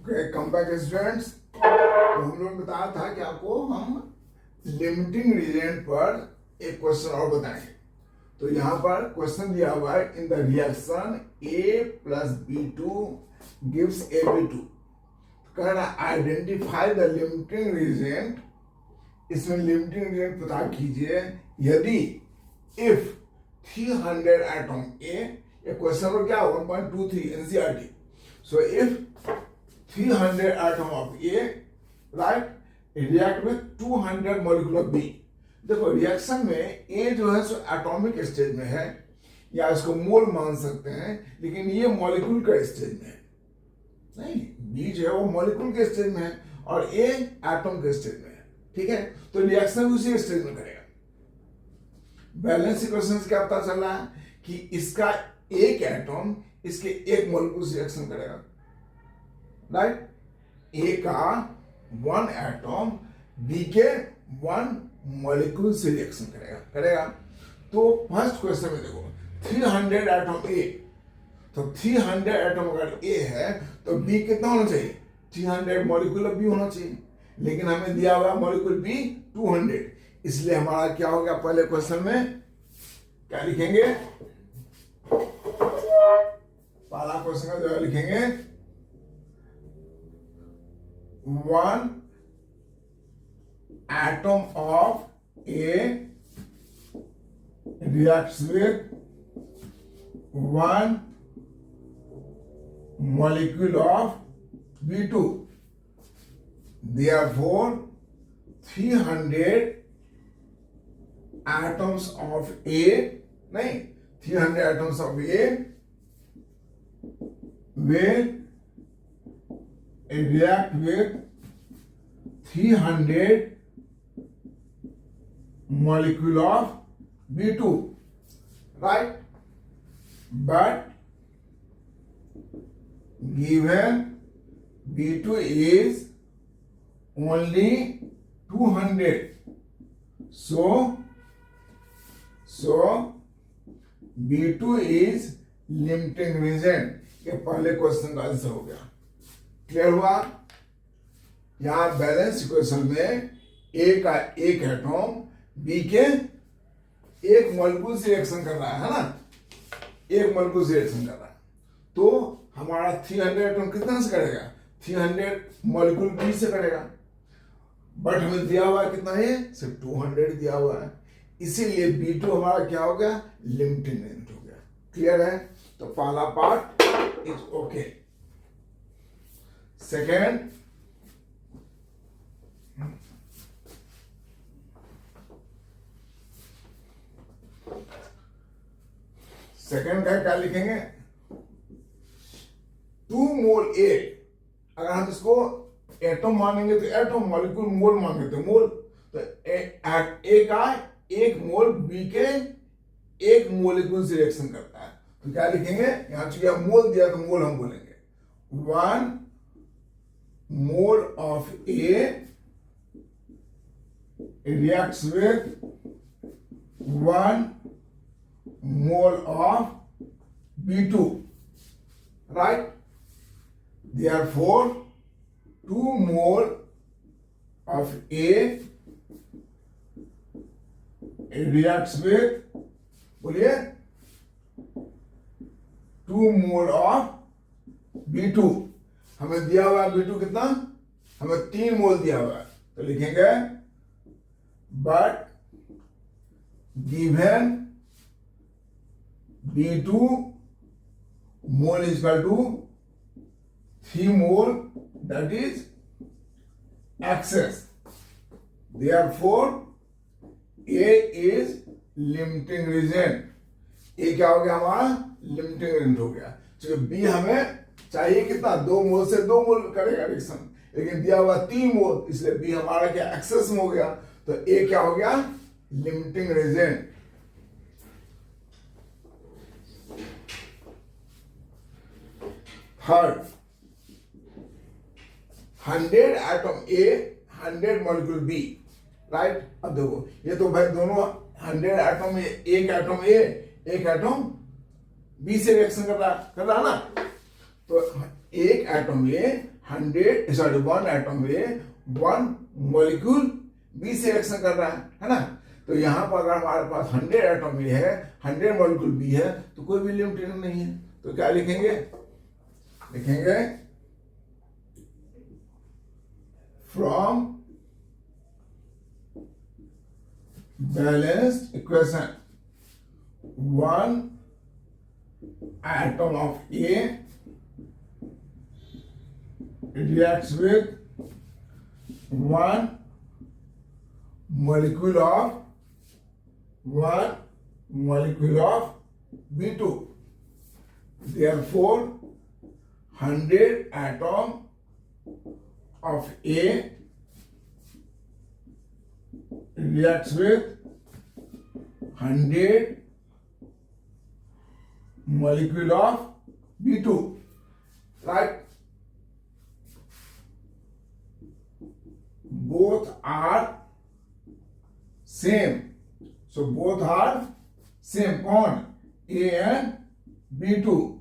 Come back students. तो हम लोग बताया था कि आपको हम लिमिटिंग रिएजेंट पर एक क्वेश्चन और बताएंगे। तो यहाँ पर क्वेश्चन दिया हुआ है, in the reaction A plus B2 gives AB2। कह रहा है आइडेंटिफाई द लिमिटिंग रिएजेंट। इसमें लिमिटिंग रिएजेंट पता कीजिए यदि इफ 300 एटम A, ये क्वेश्चन नंबर क्या 1.23 NCERT। So if 300 atom of A, right, react with 200 molecule of B। देखो रिएक्शन में A जो है सो एटॉमिक स्टेज में है, या इसको मोल मान सकते हैं, लेकिन ये मॉलिक्यूल का स्टेज में है। नहीं, B जो है वो मॉलिक्यूल के स्टेज में है और A एटम के स्टेज में है। ठीक है, तो रिएक्शन उसी स्टेज में करेगा। बैलेंस इक्वेशन से क्या पता चल रहा है कि इसका एक एटम इसके एक मॉलिक्यूल से रिएक्शन करेगा, राइट। ए का वन एटम बी के वन मॉलिक्यूल से रिएक्शन करेगा। तो फर्स्ट क्वेश्चन में देखो 300 एटम ए, तो 300 एटम अगर ए है तो बी कितना होना चाहिए, 300 मॉलिक्यूल ऑफ बी होना चाहिए, लेकिन हमें दिया हुआ मॉलिक्यूल बी 200। इसलिए हमारा क्या हो गया, पहले क्वेश्चन में क्या लिखेंगे, पहला क्वेश्चन का जवाब लिखेंगे 1 atom of A reacts with 1 molecule of B2, therefore 300 atoms of A, नहीं, 300 atoms of A will react with 300 molecule of B2, right? But given B2 is only 200, so B2 is limiting reagent। ये पहले question का answer हो गया। Clear हुआ। यहां balance equation में ए का एक एटम बी के एक मॉलिक्यूल से रिएक्शन कर रहा है ना, एक मॉलिक्यूल से रिएक्शन कर रहा है। तो हमारा 300 एटम कितना से करेगा, 300 मॉलिक्यूल बी से करेगा, बट हमें दिया हुआ है कितना है, सिर्फ 200 दिया हुआ है। इसीलिए B2 हमारा क्या हो गया, लिमिटिंग रेंज हो गया। क्लियर है। तो पहला part is okay. Second, second का क्या लिखेंगे, 2 मोल ए। अगर हम इसको एटम मानेंगे तो एटम, मॉलिक्यूल मोल मानेंगे तो मोल। तो ए का एक मोल बी के एक मोलिक्यूल से रिएक्शन करता है, तो क्या लिखेंगे, यहां चूंकि मोल दिया तो मोल हम बोलेंगे 1 mole of A reacts with 1 mole of B2, right? Therefore 2 mole of A reacts with, बोलिए, 2 mole of B2। हमें दिया हुआ B2 कितना, हमें 3 मोल दिया हुआ है, तो लिखेंगे but given B2 mole is equal to 3 mole, that is excess, therefore A is limiting reagent। A क्या हो गया, हमारा लिमिटिंग रेंज हो गया। क्योंकि B हमें चाहिए कितना, 2 मोल से 2 मोल करेगा रिएक्शन, लेकिन दिया हुआ 3 मोल, इसलिए B हमारा क्या एक्सेस में हो गया। तो A क्या हो गया, limiting reagent. Third, 100 atom A 100 molecule B, right. अब देखो ये तो भाई दोनों 100 एटम, एक एटम A एक एटम B से रिएक्शन कर रहा ना। तो एक atom A one atom A one molecule B से रिएक्शन कर रहा है ना। तो यहाँ पर अगर हमारे पास 100 एटम ए है, 100 मॉलिक्यूल बी है, तो कोई भी लिमिटेड नहीं है। तो क्या लिखेंगे? लिखेंगे from balanced equation one atom of A reacts with one molecule of B2. Therefore, 100 atom of A reacts with 100 molecule of B2, right? Both are same, so both are same. कौन? A and B2.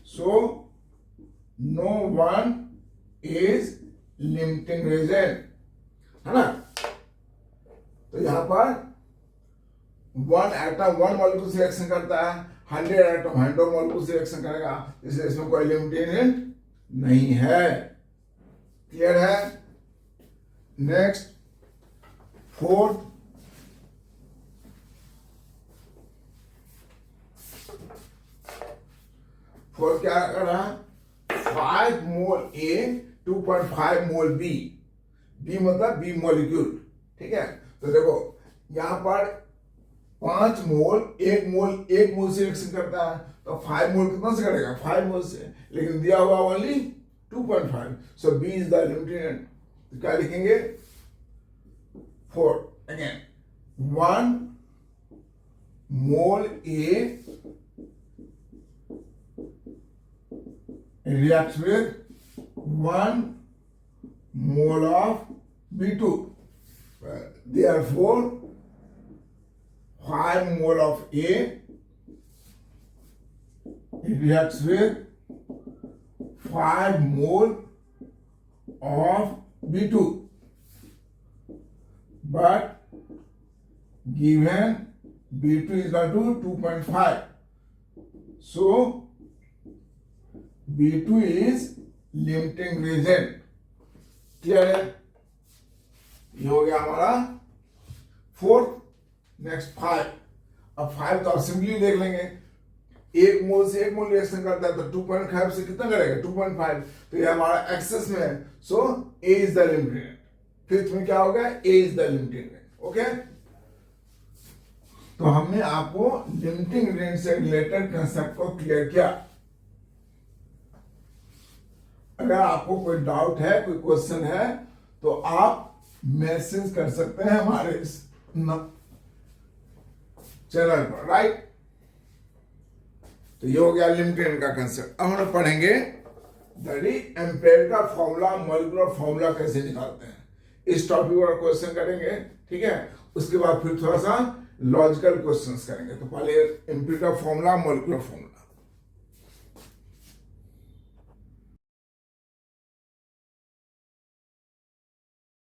So no one is limiting reagent, है ना। तो यहां पर one atom one molecule से reaction करता है, 100 atom 100 molecule से रिएक्शन करेगा, इसलिए इसमें कोई लिमिटेड नहीं है। क्लियर है? नेक्स्ट फोर्थ, क्या कर रहा है? 5 मोल ए 2.5 मोल बी, बी मतलब बी मॉलिक्यूल, ठीक है। तो देखो यहां पर 5 मोल एक मोल से रिएक्शन करता है, तो 5 मोल कितना से करेगा? 5 मोल से, लेकिन दिया हुआ only 2.5, so B is the limited. तो क्या लिखेंगे? 4 again 1 mole A reacts with 1 mole of B2. Therefore, 5 mole of A reacts with 5 mole of B2. But given B2 is equal to 2.5, so B2 is limiting reagent. Clear है? ये हो गया हमारा 4th। Next 5। अब 5 तो आप simply देख लेंगे, एक मोल से एक मोल रिएक्शन करता है, तो 2.5 से कितना करेगा? 2.5। तो ये हमारा एक्सेस में है, सो A is the limited. 5th में क्या होगा? A is the limited. Okay, तो हमने आपको लिमिटिंग रेंज से रिलेटेड कंसेप्ट को क्लियर किया। अगर आपको कोई डाउट है, कोई क्वेश्चन है, तो आप मैसेज कर सकते हैं हमारे इस चैनल पर, राइट। तो ये हो गया लिमिटेड का कंसेप्ट। अब हम पढ़ेंगे एम्पेयर का फॉर्मूला, मॉलिक्यूलर फॉर्मूला कैसे निकालते हैं, इस टॉपिक पर क्वेश्चन करेंगे, ठीक है। उसके बाद फिर थोड़ा सा लॉजिकल क्वेश्चंस करेंगे। तो पहले एम्पेयर का फॉर्मूला, मॉलिक्यूलर फॉर्मूला।